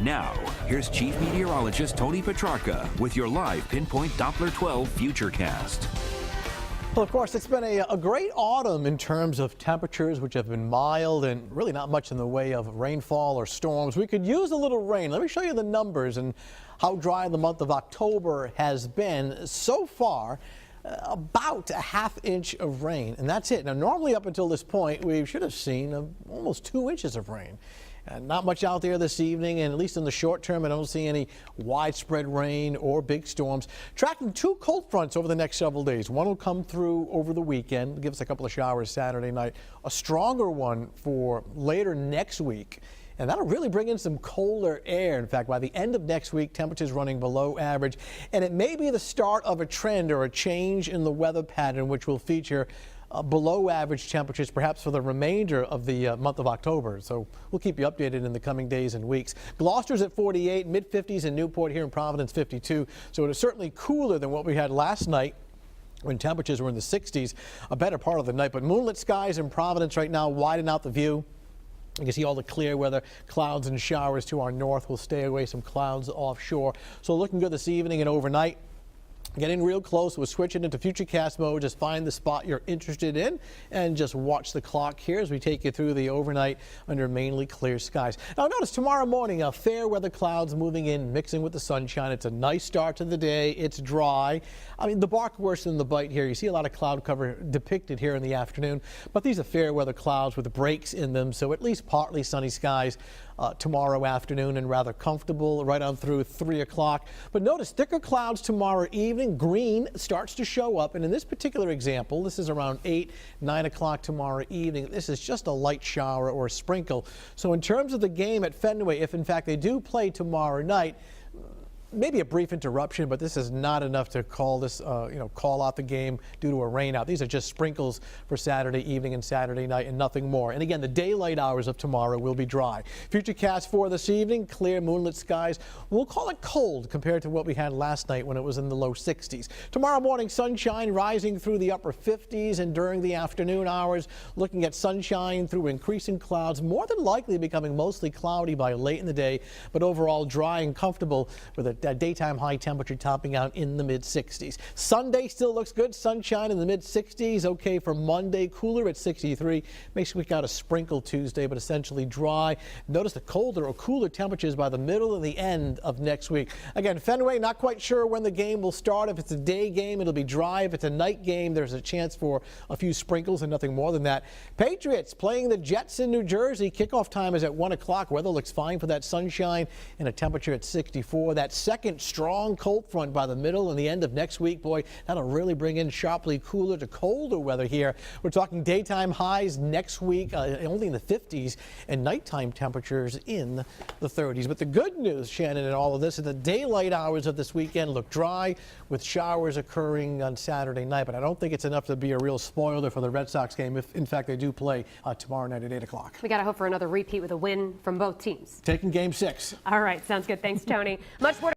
Now, here's Chief Meteorologist Tony Petrarca with your live Pinpoint Doppler 12 Futurecast. Well, of course, it's been a great autumn in terms of temperatures, which have been mild and really not much in the way of rainfall or storms. We could use a little rain. Let me show you the numbers and how dry the month of October has been so far. About a ½ inch of rain, and that's it. Now, normally up until this point, we should have seen almost 2 inches of rain. Not much out there this evening, and at least in the short term, I don't see any widespread rain or big storms. Tracking two cold fronts over the next several days. One will come through over the weekend, give us a couple of showers Saturday night. A stronger one for later next week. And that'll really bring in some colder air. In fact, by the end of next week, temperatures running below average. And it may be the start of a trend or a change in the weather pattern, which will feature below average temperatures perhaps for the remainder of the month of October. So we'll keep you updated in the coming days and weeks. Gloucester's at 48, mid-50s in Newport, here in Providence 52. So it is certainly cooler than what we had last night, when temperatures were in the 60s a better part of the night. But moonlit skies in Providence right now widen out the view. You can see all the clear weather, clouds and showers to our north. We'll stay away some clouds offshore. So looking good this evening and overnight. Getting real close. We'll switch it into Futurecast mode. Just find the spot you're interested in and just watch the clock here as we take you through the overnight under mainly clear skies. Now notice tomorrow morning, fair weather clouds moving in, mixing with the sunshine. It's a nice start to the day. It's dry. I mean, the bark worse than the bite here. You see a lot of cloud cover depicted here in the afternoon, but these are fair weather clouds with breaks in them, so at least partly sunny skies tomorrow afternoon and rather comfortable right on through 3 o'clock. But notice thicker clouds tomorrow evening. Green starts to show up, and in this particular example, this is around 8, 9 o'clock tomorrow evening. This is just a light shower or a sprinkle. So in terms of the game at Fenway, if in fact they do play tomorrow night, maybe a brief interruption, but this is not enough to call this, call out the game due to a rain out. These are just sprinkles for Saturday evening and Saturday night and nothing more. And again, the daylight hours of tomorrow will be dry. Futurecast for this evening, clear moonlit skies. We'll call it cold compared to what we had last night when it was in the low 60s. Tomorrow morning, sunshine rising through the upper 50s, and during the afternoon hours, looking at sunshine through increasing clouds, more than likely becoming mostly cloudy by late in the day, but overall dry and comfortable with a daytime high temperature topping out in the mid-60s. Sunday still looks good. Sunshine in the mid-60s. Okay for Monday. Cooler at 63. Makes week out a sprinkle Tuesday, but essentially dry. Notice the colder or cooler temperatures by the middle and the end of next week. Again, Fenway, not quite sure when the game will start. If it's a day game, it'll be dry. If it's a night game, there's a chance for a few sprinkles and nothing more than that. Patriots playing the Jets in New Jersey. Kickoff time is at 1 o'clock. Weather looks fine for that sunshine and a temperature at 64. That second strong cold front by the middle and the end of next week, boy, that'll really bring in sharply cooler to colder weather here. We're talking daytime highs next week, only in the 50s, and nighttime temperatures in the 30s. But the good news, Shannon, in all of this is the daylight hours of this weekend look dry with showers occurring on Saturday night. But I don't think it's enough to be a real spoiler for the Red Sox game if, in fact, they do play tomorrow night at 8 o'clock. We got to hope for another repeat with a win from both teams. Taking game 6. All right, sounds good. Thanks, Tony. Much more.